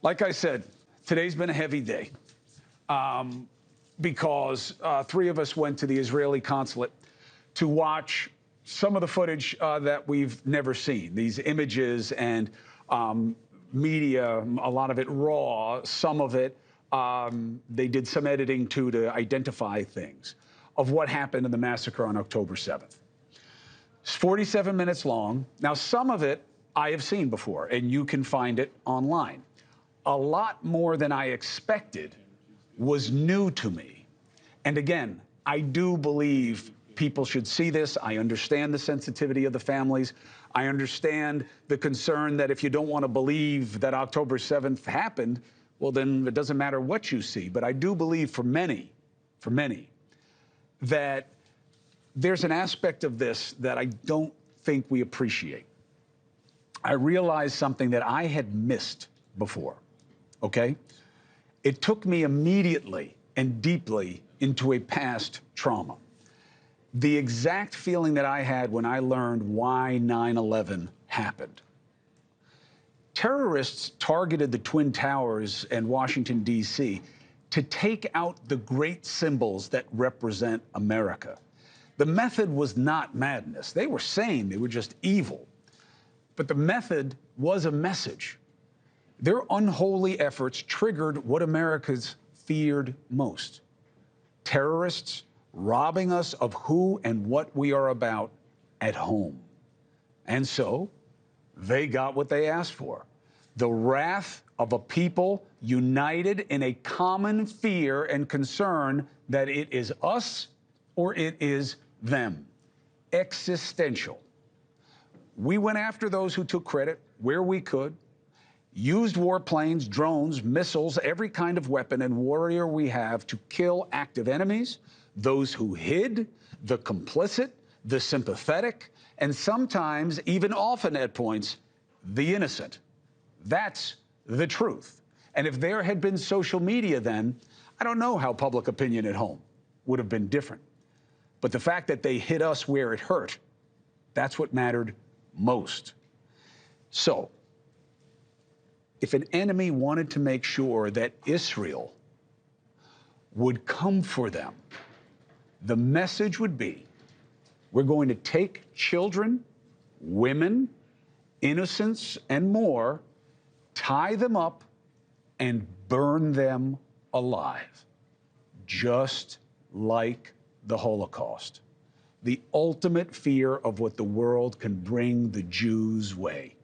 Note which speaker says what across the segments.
Speaker 1: Like I said, today's been a heavy day because three of us went to the Israeli consulate to watch some of the footage that we've never seen. These images and media, a lot of it raw, some of it they did some editing too to identify things of what happened in the massacre on October 7th. It's 47 minutes long. Now, some of it I have seen before, and you can find it online. A lot more than I expected was new to me. And again, I do believe people should see this. I understand the sensitivity of the families. I understand the concern that if you don't want to believe that October 7th happened, well, then it doesn't matter what you see. But I do believe for many, that there's an aspect of this that I don't think we appreciate. I realized something that I had missed before, okay? It took me immediately and deeply into a past trauma. The exact feeling that I had when I learned why 9/11 happened. Terrorists targeted the Twin Towers and Washington, D.C. to take out the great symbols that represent America. The method was not madness. They were sane. They were just evil. But the method was a message. Their unholy efforts triggered what Americans feared most. Terrorists robbing us of who and what we are about at home. And so they got what they asked for. The wrath of a people united in a common fear and concern that it is us or it is them. Existential. We went after those who took credit where we could, used warplanes, drones, missiles, every kind of weapon and warrior we have to kill active enemies, those who hid, the complicit, the sympathetic, and sometimes, even often at points, the innocent. That's the truth. And if there had been social media then, I don't know how public opinion at home would have been different. But the fact that they hit us where it hurt, that's what mattered most. So, if an enemy wanted to make sure that Israel would come for them, the message would be, we're going to take children, women, innocents, and more, tie them up, and burn them alive, just like the Holocaust. The ultimate fear of what the world can bring the Jews' way.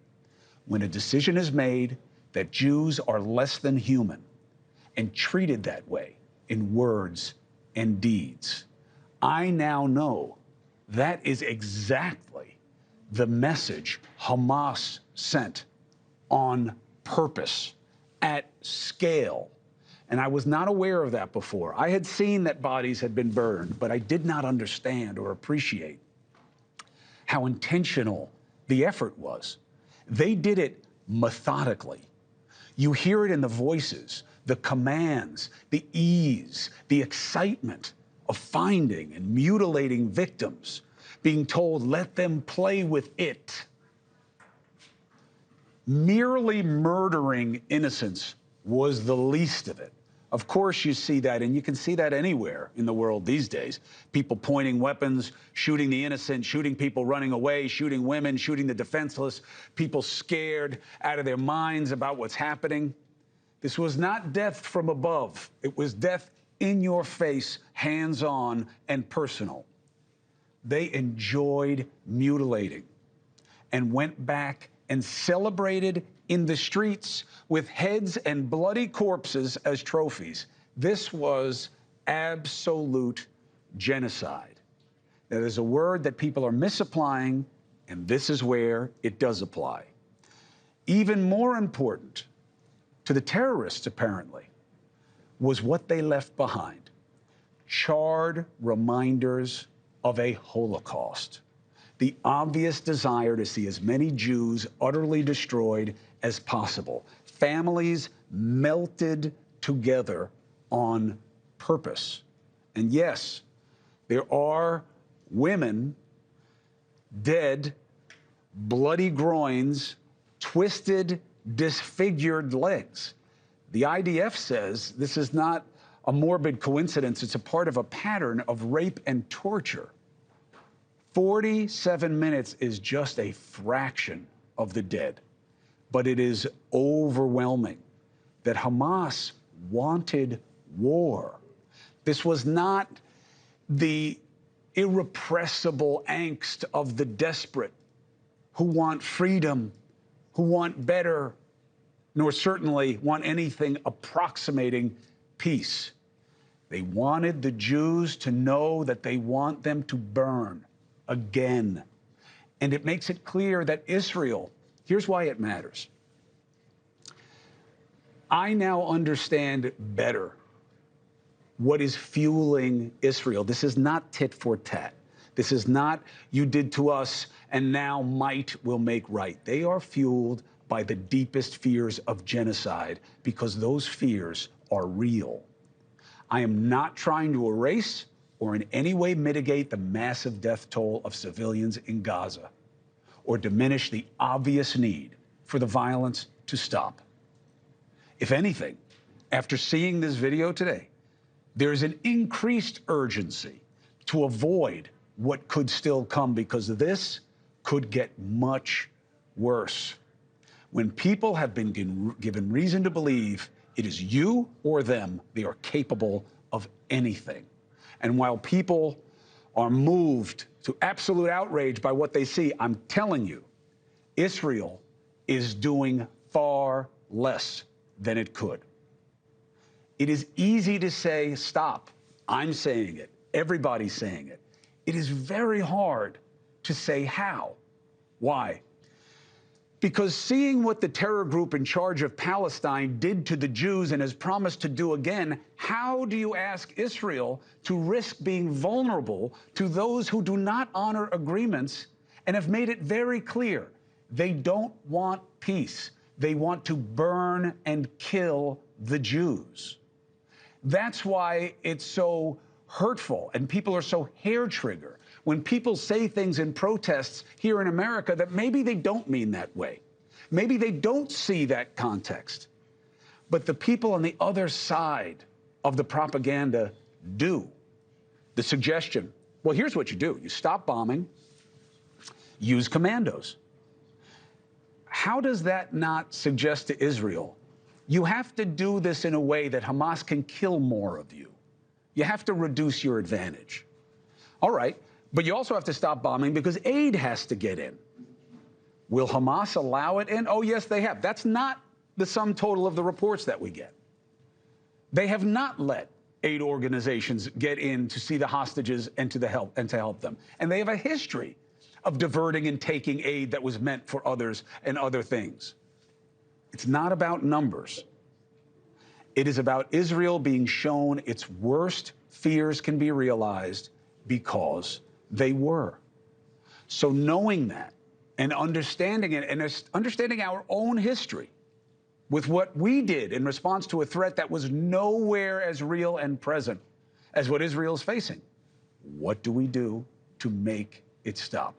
Speaker 1: When a decision is made that Jews are less than human and treated that way in words and deeds, I now know that is exactly the message Hamas sent on purpose, at scale. And I was not aware of that before. I had seen that bodies had been burned, but I did not understand or appreciate how intentional the effort was. They did it methodically. You hear it in the voices, the commands, the ease, the excitement of finding and mutilating victims, being told, let them play with it. Merely murdering innocents was the least of it. Of course, you see that, and you can see that anywhere in the world these days. People pointing weapons, shooting the innocent, shooting people running away, shooting women, shooting the defenseless, people scared out of their minds about what's happening. This was not death from above. It was death in your face, hands-on and personal. They enjoyed mutilating and went back and celebrated in the streets with heads and bloody corpses as trophies. This was absolute genocide. That is a word that people are misapplying, and this is where it does apply. Even more important to the terrorists, apparently, was what they left behind. Charred reminders of a Holocaust. The obvious desire to see as many Jews utterly destroyed as possible. Families melted together on purpose. And yes, there are women, dead, bloody groins, twisted, disfigured legs. The IDF says this is not a morbid coincidence. It's a part of a pattern of rape and torture. 47 minutes is just a fraction of the dead, but it is overwhelming that Hamas wanted war. This was not the irrepressible angst of the desperate who want freedom, who want better, nor certainly want anything approximating peace. They wanted the Jews to know that they want them to burn again. And it makes it clear that Israel, here's why it matters. I now understand better what is fueling Israel. This is not tit for tat. This is not you did to us and now might will make right. They are fueled by the deepest fears of genocide because those fears are real. I am not trying to erase or in any way mitigate the massive death toll of civilians in Gaza or diminish the obvious need for the violence to stop. If anything, after seeing this video today, there is an increased urgency to avoid what could still come because this could get much worse. When people have been given reason to believe it is you or them, they are capable of anything. And while people are moved to absolute outrage by what they see, I'm telling you, Israel is doing far less than it could. It is easy to say, stop. I'm saying it. Everybody's saying it. It is very hard to say how. Why? Because seeing what the terror group in charge of Palestine did to the Jews and has promised to do again, how do you ask Israel to risk being vulnerable to those who do not honor agreements and have made it very clear they don't want peace? They want to burn and kill the Jews. That's why it's so hurtful and people are so hair-trigger when people say things in protests here in America that maybe they don't mean that way. Maybe they don't see that context. But the people on the other side of the propaganda do. The suggestion, well, here's what you do. You stop bombing, use commandos. How does that not suggest to Israel, you have to do this in a way that Hamas can kill more of you? You have to reduce your advantage. All right, but you also have to stop bombing because aid has to get in. Will Hamas allow it in? Oh, yes, they have. That's not the sum total of the reports that we get. They have not let aid organizations get in to see the hostages and to help them. And they have a history of diverting and taking aid that was meant for others and other things. It's not about numbers. It is about Israel being shown its worst fears can be realized because they were. So knowing that and understanding it and understanding our own history with what we did in response to a threat that was nowhere as real and present as what Israel is facing, what do we do to make it stop?